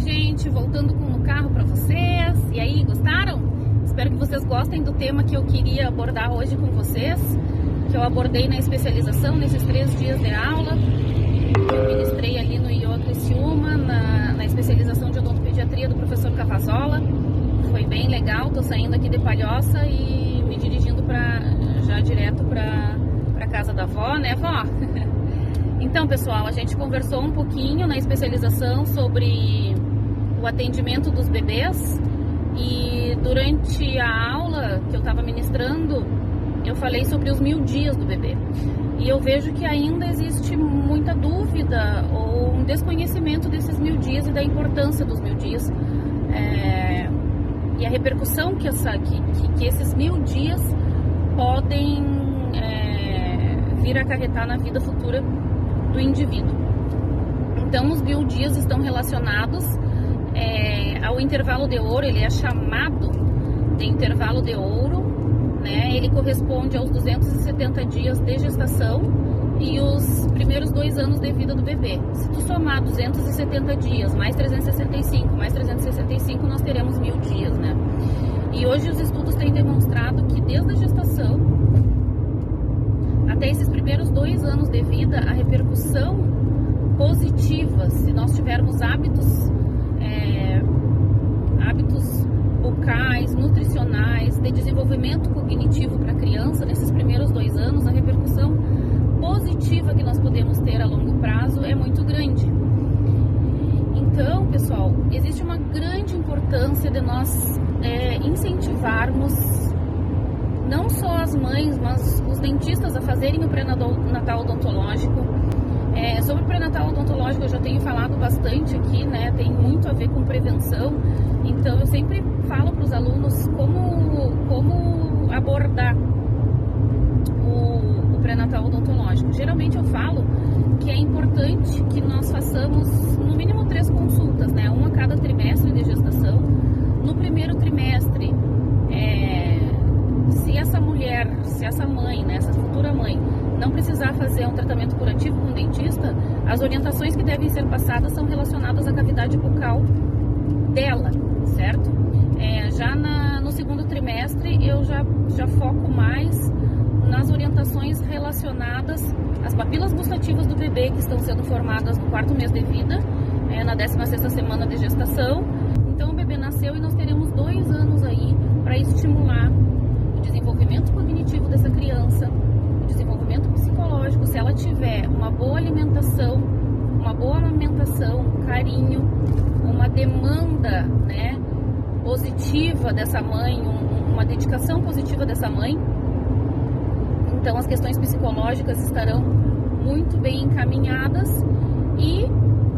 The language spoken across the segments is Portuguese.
gente, voltando com o carro para vocês. E aí, gostaram? Espero que vocês gostem do tema que eu queria abordar hoje com vocês, que eu abordei na especialização, nesses 3 dias de aula. Eu ministrei ali no IOA Criciúma, na especialização de odontopediatria do professor Cavazola. Foi bem legal, tô saindo aqui de Palhoça e me dirigindo já direto para casa da avó, né, vó? Então, pessoal, a gente conversou um pouquinho na especialização sobre o atendimento dos bebês e durante a aula que eu estava ministrando, eu falei sobre os 1000 dias do bebê. E eu vejo que ainda existe muita dúvida ou um desconhecimento desses 1000 dias e da importância dos 1000 dias. E a repercussão que esses 1000 dias podem vir a acarretar na vida futura do indivíduo. Então, os 1000 dias estão relacionados ao intervalo de ouro. Ele é chamado de intervalo de ouro, né? Ele corresponde aos 270 dias de gestação e os primeiros 2 anos de vida do bebê. Se tu somar 270 dias mais 365, nós teremos 1000 dias, né? E hoje os estudos têm demonstrado que desde a gestação até esses primeiros 2 anos de vida, a repercussão positiva, se nós tivermos hábitos bucais, nutricionais, de desenvolvimento cognitivo para a criança, nesses primeiros 2 anos, a repercussão positiva que nós podemos ter a longo prazo é muito grande. Então, pessoal, existe uma grande importância de nós incentivarmos não só as mães, mas os dentistas a fazerem o pré-natal odontológico. Sobre o pré-natal odontológico eu já tenho falado bastante aqui, né? Tem muito a ver com prevenção. Então eu sempre falo para os alunos como abordar o pré-natal odontológico. Geralmente eu falo que é importante que nós façamos no mínimo 3 consultas, né? Uma a cada trimestre de gestação. No primeiro trimestre, se essa mãe, né, essa futura mãe, não precisar fazer um tratamento curativo com o dentista, as orientações que devem ser passadas são relacionadas à cavidade bucal dela, certo? No segundo trimestre eu já foco mais nas orientações relacionadas às papilas gustativas do bebê, que estão sendo formadas no 4º mês de vida, na 16ª semana de gestação. Então o bebê nasceu e nós teremos 2 anos aí para estimular o desenvolvimento cognitivo dessa criança, o desenvolvimento psicológico. Se ela tiver uma boa alimentação, uma boa amamentação, carinho, uma demanda, né, positiva dessa mãe, uma dedicação positiva dessa mãe, então as questões psicológicas estarão muito bem encaminhadas. E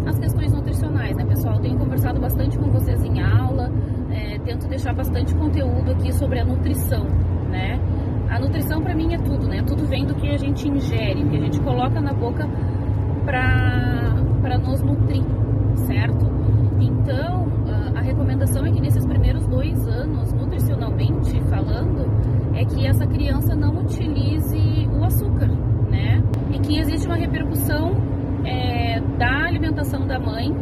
as questões nutricionais, né, pessoal? Eu tenho conversado bastante com vocês em aula, tento deixar bastante conteúdo aqui sobre a nutrição, né? A nutrição para mim é tudo, né? Tudo vem do que a gente ingere, que a gente coloca na boca para nos nutrir, certo? Então, a recomendação é que nesses primeiros 2 anos, nutricionalmente falando, é que essa criança não utilize o açúcar, né? E que existe uma repercussão da alimentação da mãe,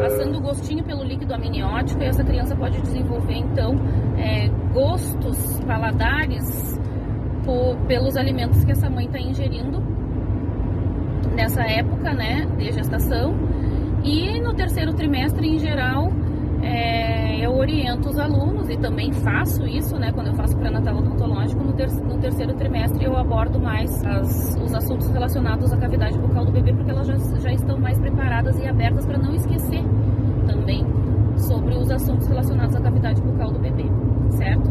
passando o gostinho pelo líquido amniótico, e essa criança pode desenvolver, então, gostos paladares pelos alimentos que essa mãe está ingerindo nessa época, né, de gestação. E no 3º trimestre, em geral, eu oriento os alunos, e também faço isso, né, quando eu faço pré-natal odontológico. No 3º trimestre eu abordo mais os assuntos relacionados à cavidade bucal do bebê, porque elas já estão mais preparadas e abertas para não esquecer também sobre os assuntos relacionados à cavidade bucal do bebê, certo?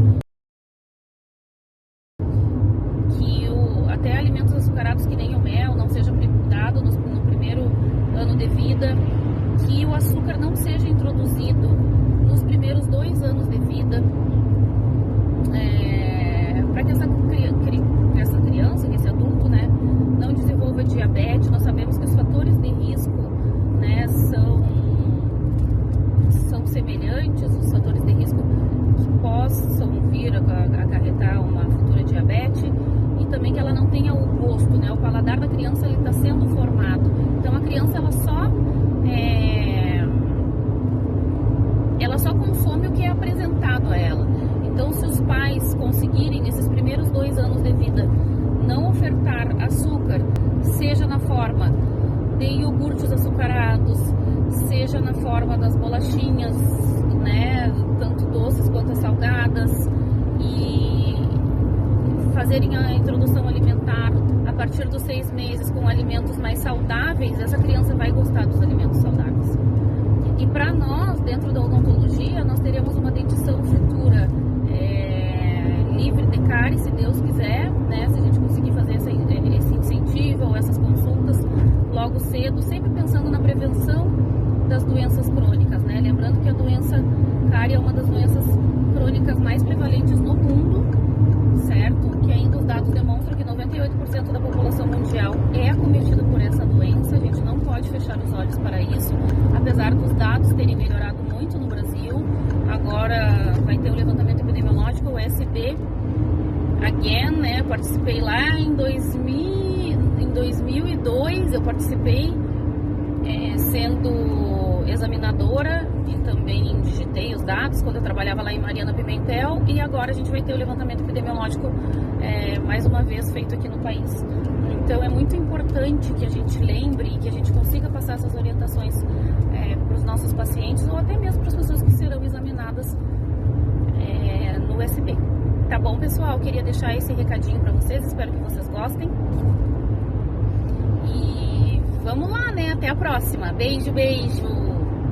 Que até alimentos açucarados que nem o mel não seja dado no primeiro ano de vida, que o açúcar não seja introduzido nos primeiros 2 anos de vida, para que essa criança, que esse adulto, né, não desenvolva diabetes. Nós sabemos que os fatores de risco, né, são semelhantes, os fatores de risco que possam vir a acarretar uma futura diabetes, e também que ela não tenha o gosto, né, o paladar da criança está sendo formado. Então a criança ela só só consome o que é apresentado a ela. Então, se os pais conseguirem, nesses primeiros 2 anos de vida, não ofertar açúcar, seja na forma de iogurtes açucarados, seja na forma das bolachinhas, né, tanto doces quanto salgadas, e fazerem a introdução alimentar a partir dos 6 meses com alimentos mais saudáveis, essa criança vai gostar dos alimentos saudáveis. E para nós, dentro da odontologia, nós teremos uma dentição futura livre de cárie, se Deus quiser, né? Se a gente conseguir fazer esse incentivo ou essas consultas logo cedo, sempre pensando na prevenção das doenças crônicas, né? Lembrando que a doença cárie é uma das doenças crônicas mais prevalentes no mundo, certo? Que ainda os dados demonstram que 98% da população mundial é acometida por essa doença. A gente não pode fechar os olhos para isso, apesar dos dados terem melhorado muito no Brasil. Agora vai ter o levantamento epidemiológico, o SB Again, né? Eu participei lá em 2002, eu participei sendo examinadora e também digitei os dados quando eu trabalhava lá em Mariana Pimentel, e agora a gente vai ter o levantamento epidemiológico mais uma vez feito aqui no país. Então é muito importante que a gente lembre e que a gente consiga passar essas orientações para os nossos pacientes ou até mesmo para as pessoas que serão examinadas no USB. Tá bom, pessoal? Queria deixar esse recadinho para vocês, espero que vocês gostem. E vamos lá, né? Até a próxima. Beijo, beijo!